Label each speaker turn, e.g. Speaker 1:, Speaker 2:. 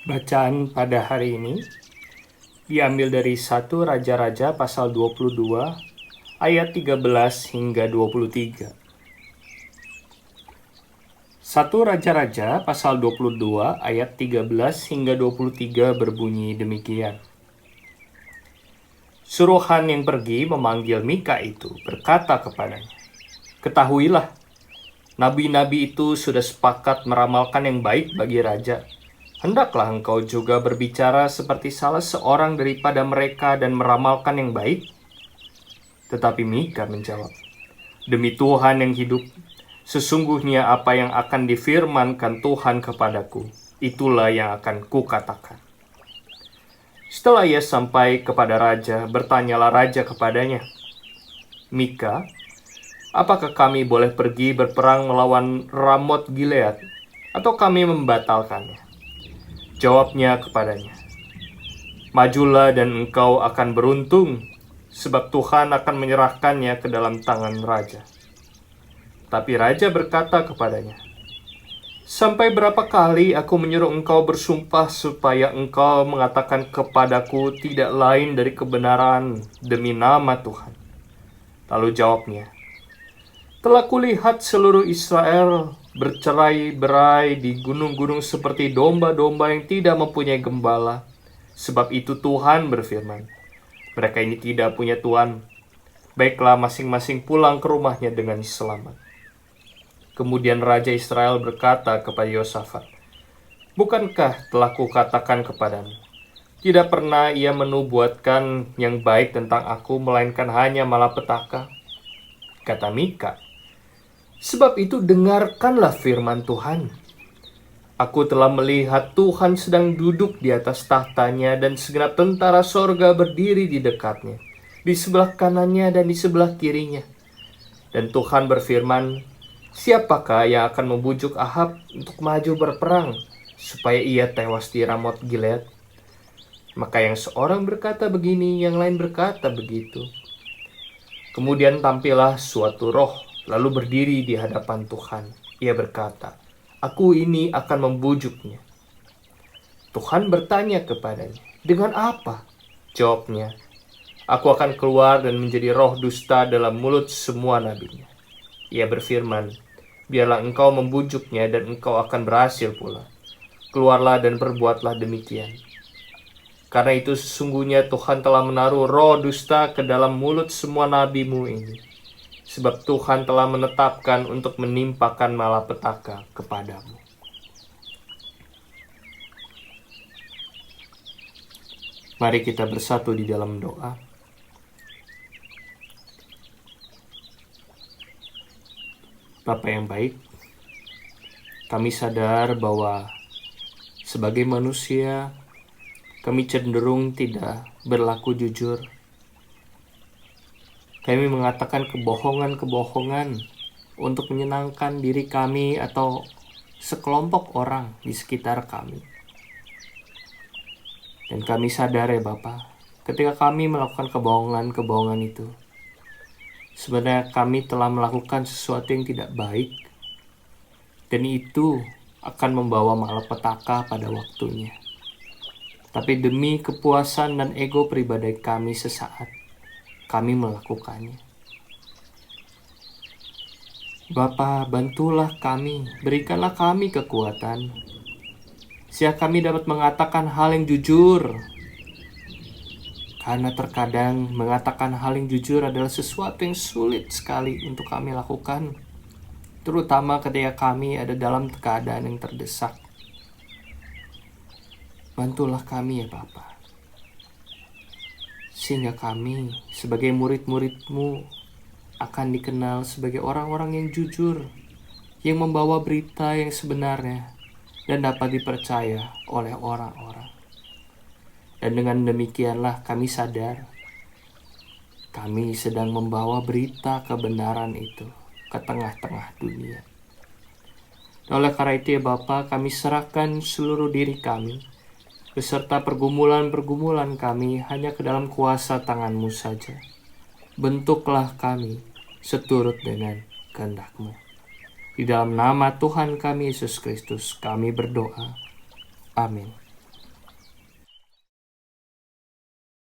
Speaker 1: Bacaan pada hari ini diambil dari 1 Raja-Raja pasal 22 ayat 13 hingga 23. 1 Raja-Raja pasal 22 ayat 13 hingga 23 berbunyi demikian. Suruhan yang pergi memanggil Mika itu berkata kepadanya, "Ketahuilah, nabi-nabi itu sudah sepakat meramalkan yang baik bagi raja. Hendaklah engkau juga berbicara seperti salah seorang daripada mereka dan meramalkan yang baik." Tetapi Mika menjawab, "Demi Tuhan yang hidup, sesungguhnya apa yang akan difirmankan Tuhan kepadaku, itulah yang akan kukatakan." Setelah ia sampai kepada raja, bertanyalah raja kepadanya, "Mika, apakah kami boleh pergi berperang melawan Ramot Gilead, atau kami membatalkannya?" Jawabnya kepadanya, "Majulah dan engkau akan beruntung, sebab Tuhan akan menyerahkannya ke dalam tangan raja." Tapi raja berkata kepadanya, "Sampai berapa kali aku menyuruh engkau bersumpah supaya engkau mengatakan kepadaku tidak lain dari kebenaran demi nama Tuhan?" Lalu jawabnya, "Telah kulihat seluruh Israel bercerai-berai di gunung-gunung seperti domba-domba yang tidak mempunyai gembala. Sebab itu Tuhan berfirman, mereka ini tidak punya Tuhan. Baiklah masing-masing pulang ke rumahnya dengan selamat." Kemudian Raja Israel berkata kepada Yosafat, "Bukankah telah kukatakan kepadamu, tidak pernah ia menubuatkan yang baik tentang aku, melainkan hanya malapetaka?" Kata Mika, "Sebab itu dengarkanlah firman Tuhan. Aku telah melihat Tuhan sedang duduk di atas tahtanya dan segenap tentara sorga berdiri di dekatnya, di sebelah kanannya dan di sebelah kirinya. Dan Tuhan berfirman, siapakah yang akan membujuk Ahab untuk maju berperang, supaya ia tewas di Ramot Gilead?" Maka yang seorang berkata begini, yang lain berkata begitu. Kemudian tampillah suatu roh, lalu berdiri di hadapan Tuhan. Ia berkata, "Aku ini akan membujuknya." Tuhan bertanya kepadanya, "Dengan apa?" Jawabnya, "Aku akan keluar dan menjadi roh dusta dalam mulut semua nabinya." Ia berfirman, "Biarlah engkau membujuknya dan engkau akan berhasil pula. Keluarlah dan berbuatlah demikian. Karena itu sesungguhnya Tuhan telah menaruh roh dusta ke dalam mulut semua nabimu ini. Sebab Tuhan telah menetapkan untuk menimpakan malapetaka kepadamu." Mari kita bersatu di dalam doa. Bapa yang baik, kami sadar bahwa sebagai manusia, kami cenderung tidak berlaku jujur. Kami mengatakan kebohongan-kebohongan untuk menyenangkan diri kami atau sekelompok orang di sekitar kami. Dan kami sadar ya Bapa, ketika kami melakukan kebohongan-kebohongan itu, sebenarnya kami telah melakukan sesuatu yang tidak baik, dan itu akan membawa malapetaka pada waktunya. Tapi demi kepuasan dan ego pribadi kami sesaat, kami melakukannya. Bapa, bantulah kami, berikanlah kami kekuatan, sehingga kami dapat mengatakan hal yang jujur. Karena terkadang mengatakan hal yang jujur adalah sesuatu yang sulit sekali untuk kami lakukan, terutama ketika kami ada dalam keadaan yang terdesak. Bantulah kami ya Bapa, sehingga kami sebagai murid-murid-Mu akan dikenal sebagai orang-orang yang jujur, yang membawa berita yang sebenarnya dan dapat dipercaya oleh orang-orang. Dan dengan demikianlah kami sadar, kami sedang membawa berita kebenaran itu ke tengah-tengah dunia. Oleh karena itu ya Bapa, kami serahkan seluruh diri kami, beserta pergumulan-pergumulan kami hanya ke dalam kuasa tangan-Mu saja. Bentuklah kami seturut dengan kehendak-Mu. Di dalam nama Tuhan kami Yesus Kristus kami berdoa. Amin.